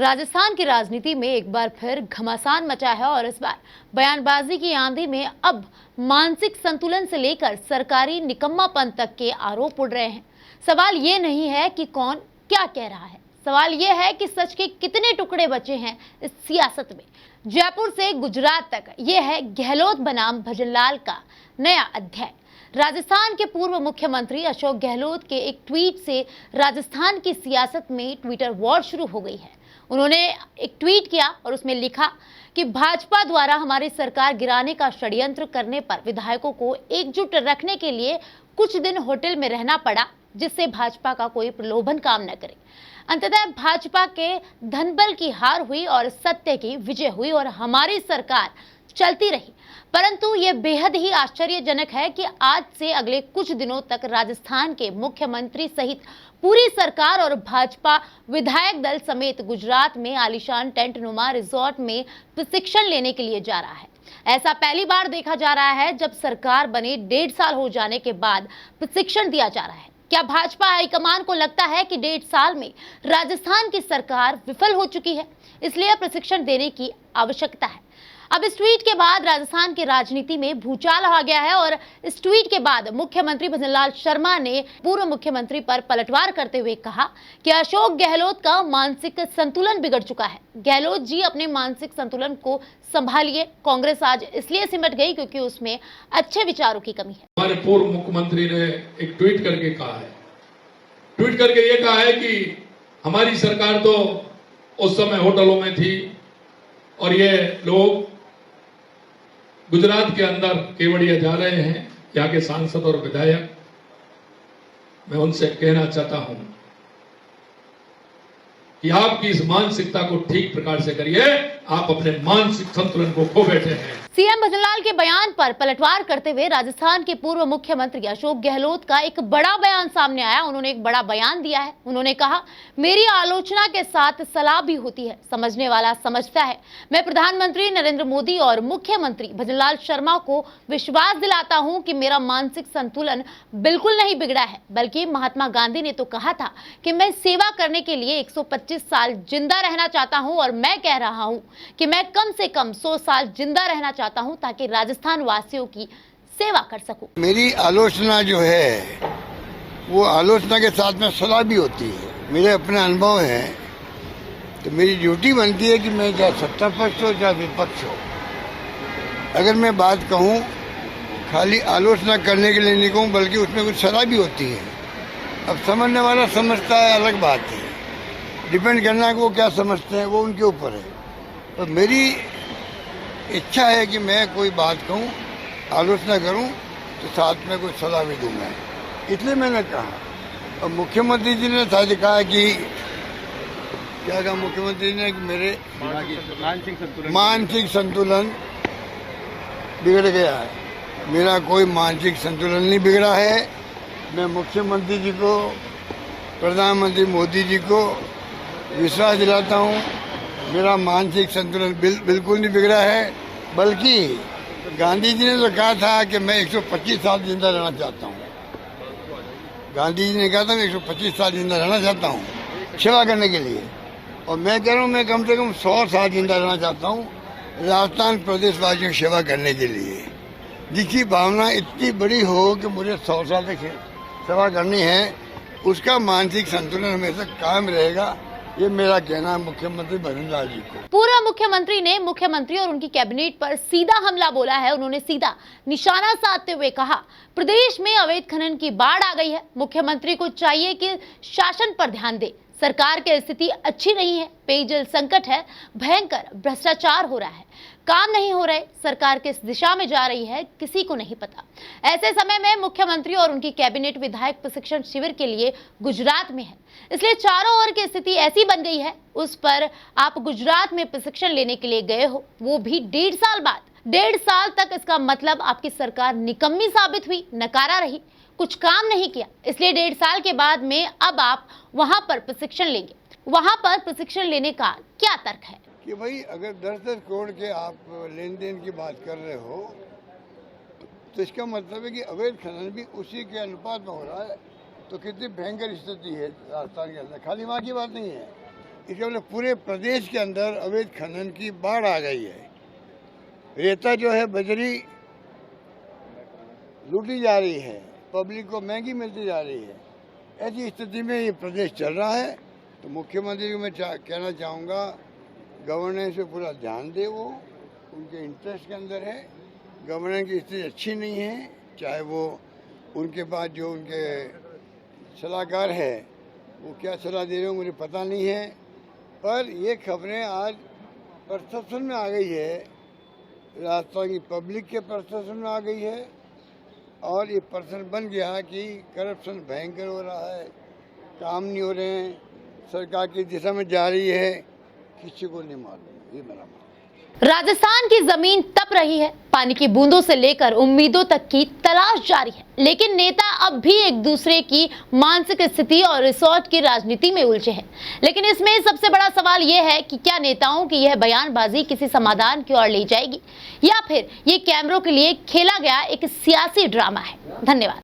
राजस्थान की राजनीति में एक बार फिर घमासान मचा है और इस बार बयानबाजी की आंधी में अब मानसिक संतुलन से लेकर सरकारी निकम्मापन तक के आरोप उड़ रहे हैं। सवाल ये नहीं है कि कौन क्या कह रहा है, सवाल ये है कि सच के कितने टुकड़े बचे हैं इस सियासत में। जयपुर से गुजरात तक ये है गहलोत बनाम भजनलाल का नया अध्याय। राजस्थान के पूर्व मुख्यमंत्री अशोक गहलोत के एक ट्वीट से राजस्थान की सियासत में ट्विटर वॉर शुरू हो गई है। उन्होंने एक ट्वीट किया और उसमें लिखा कि भाजपा द्वारा हमारी सरकार गिराने का षड्यंत्र करने पर विधायकों को एकजुट रखने के लिए कुछ दिन होटल में रहना पड़ा, जिससे भाजपा का कोई प्रलोभन काम न करे। अंततः भाजपा के धनबल की हार हुई और सत्य की विजय हुई और हमारी सरकार चलती रही। परंतु ये बेहद ही आश्चर्यजनक है कि आज से अगले कुछ दिनों तक राजस्थान के मुख्यमंत्री सहित पूरी सरकार और भाजपा विधायक दल समेत गुजरात में आलीशान टेंट नुमा रिजॉर्ट में प्रशिक्षण लेने के लिए जा रहा है। ऐसा पहली बार देखा जा रहा है जब सरकार बने 1.5 साल हो जाने के बाद प्रशिक्षण दिया जा रहा है। क्या भाजपा हाईकमान को लगता है कि 1.5 साल में राजस्थान की सरकार विफल हो चुकी है, इसलिए प्रशिक्षण देने की आवश्यकता है? अब इस ट्वीट के बाद राजस्थान की राजनीति में भूचाल आ गया है और इस ट्वीट के बाद मुख्यमंत्री भजनलाल शर्मा ने पूर्व मुख्यमंत्री पर पलटवार करते हुए कहा कि अशोक गहलोत का मानसिक संतुलन बिगड़ चुका है। गहलोत जी, अपने मानसिक संतुलन को संभालिए। कांग्रेस आज इसलिए सिमट गई क्योंकि उसमें अच्छे विचारों की कमी है। हमारे पूर्व मुख्यमंत्री ने एक ट्वीट करके कहा है, ट्वीट करके ये कहा है कि हमारी सरकार तो उस समय होटलों में थी और ये लोग गुजरात के अंदर केवड़िया जा रहे हैं। यहाँ के सांसद और विधायक, मैं उनसे कहना चाहता हूं कि आपकी इस मानसिकता को ठीक प्रकार से करिए। आप अपने मानसिक संतुलन को खो बैठे हैं। सीएम भजनलाल के बयान पर पलटवार करते हुए राजस्थान के पूर्व मुख्यमंत्री अशोक गहलोत का एक बड़ा बयान सामने आया। उन्होंने एक बड़ा बयान दिया है। उन्होंने कहा, मेरी आलोचना के साथ सलाह भी होती है, समझने वाला समझता है। मैं प्रधानमंत्री नरेंद्र मोदी और मुख्यमंत्री भजनलाल शर्मा को विश्वास दिलाता हूं कि मेरा मानसिक संतुलन बिल्कुल नहीं बिगड़ा है, बल्कि महात्मा गांधी ने तो कहा था कि मैं सेवा करने के लिए 125 साल जिंदा रहना चाहता हूं और मैं कह रहा हूं कि मैं कम से कम 100 साल जिंदा रहना चाहता हूं ताकि राजस्थान वासियों की सेवा कर सकूं। मेरी आलोचना जो है वो आलोचना के साथ में सलाह भी होती है। मेरे अपने अनुभव हैं, तो मेरी ड्यूटी बनती है कि मैं चाहे सत्ता पक्ष हो चाहे विपक्ष हो, अगर मैं बात कहूं खाली आलोचना करने के लिए नहीं कहूं, बल्कि उसमें कुछ सलाह भी होती है। अब समझने वाला समझता है, अलग बात है। डिपेंड करना है कि वो क्या समझते हैं, वो उनके ऊपर है। तो मेरी इच्छा है कि मैं कोई बात कहूं, आलोचना करूं, तो साथ में कोई सलाह भी दूंगा, इसलिए मैंने कहा। और मुख्यमंत्री जी ने शायद कहा कि क्या कहा मुख्यमंत्री ने कि मेरे मानसिक संतुलन बिगड़ गया है। मेरा कोई मानसिक संतुलन नहीं बिगड़ा है। मैं मुख्यमंत्री जी को, प्रधानमंत्री मोदी जी को विश्वास दिलाता हूँ, मेरा मानसिक संतुलन बिल्कुल नहीं बिगड़ा है। बल्कि गांधी जी ने तो कहा था कि मैं 125 साल जिंदा रहना चाहता हूँ। गांधी जी ने कहा था मैं 125 साल जिंदा रहना चाहता हूँ सेवा करने के लिए, और मैं कह रहा हूँ मैं कम से कम 100 साल जिंदा रहना चाहता हूँ राजस्थान प्रदेशवासियों की सेवा करने के लिए। जिसकी भावना इतनी बड़ी हो कि मुझे 100 साल तक सेवा करनी है, उसका मानसिक संतुलन हमेशा कायम रहेगा। ये मेरा कहना है मुख्यमंत्री भजनलाल जी को। पूर्व मुख्यमंत्री ने मुख्यमंत्री और उनकी कैबिनेट पर सीधा हमला बोला है। उन्होंने सीधा निशाना साधते हुए कहा, प्रदेश में अवैध खनन की बाढ़ आ गई है। मुख्यमंत्री को चाहिए कि शासन पर ध्यान दे। सरकार की स्थिति अच्छी नहीं है, पेयजल संकट है, भयंकर भ्रष्टाचार हो रहा है, काम नहीं हो रहे, सरकार किस दिशा में जा रही है किसी को नहीं पता। ऐसे समय में मुख्यमंत्री और उनकी कैबिनेट विधायक प्रशिक्षण शिविर के लिए गुजरात में है, इसलिए चारों ओर की स्थिति ऐसी बन गई है। उस पर आप गुजरात में प्रशिक्षण लेने के लिए गए हो, वो भी 1.5 साल बाद। 1.5 साल तक इसका मतलब आपकी सरकार निकम्मी साबित हुई, नकारा रही, कुछ काम नहीं किया। इसलिए 1.5 साल के बाद में अब आप वहां पर प्रशिक्षण लेंगे। वहां पर प्रशिक्षण लेने का क्या तर्क है कि भाई अगर 10-10 करोड़ के आप लेन देन की बात कर रहे हो, तो इसका मतलब है कि अवैध खनन भी उसी के अनुपात में हो रहा है। तो कितनी भयंकर स्थिति है राजस्थान के अंदर, खाली वहाँ की बात नहीं है। इसके मतलब पूरे प्रदेश के अंदर अवैध खनन की बाढ़ आ गई है। रेता जो है, बजरी लूटी जा रही है, पब्लिक को महंगी मिलती जा रही है। ऐसी स्थिति में ये प्रदेश चल रहा है। तो मुख्यमंत्री को मैं कहना चाहूँगा, गवर्नेंस पे पूरा ध्यान दे। वो उनके इंटरेस्ट के अंदर है। गवर्नेंस की स्थिति अच्छी नहीं है, चाहे वो उनके पास जो उनके सलाहकार है वो क्या सलाह दे रहे हो मुझे पता नहीं है, पर ये खबरें आज परसेप्शन में आ गई है, राजस्थान की पब्लिक के परसेप्शन में आ गई है और ये परसेप्शन बन गया कि करप्शन भयंकर हो रहा है, काम नहीं हो रहे हैं, सरकार की दिशा में जा रही है, किसी को नहीं मालूम। ये मेरा राजस्थान की जमीन तप रही है, पानी की बूंदों से लेकर उम्मीदों तक की तलाश जारी है, लेकिन नेता अब भी एक दूसरे की मानसिक स्थिति और रिसोर्ट की राजनीति में उलझे हैं। लेकिन इसमें सबसे बड़ा सवाल यह है कि क्या नेताओं की यह बयानबाजी किसी समाधान की ओर ले जाएगी या फिर ये कैमरों के लिए खेला गया एक सियासी ड्रामा है। धन्यवाद।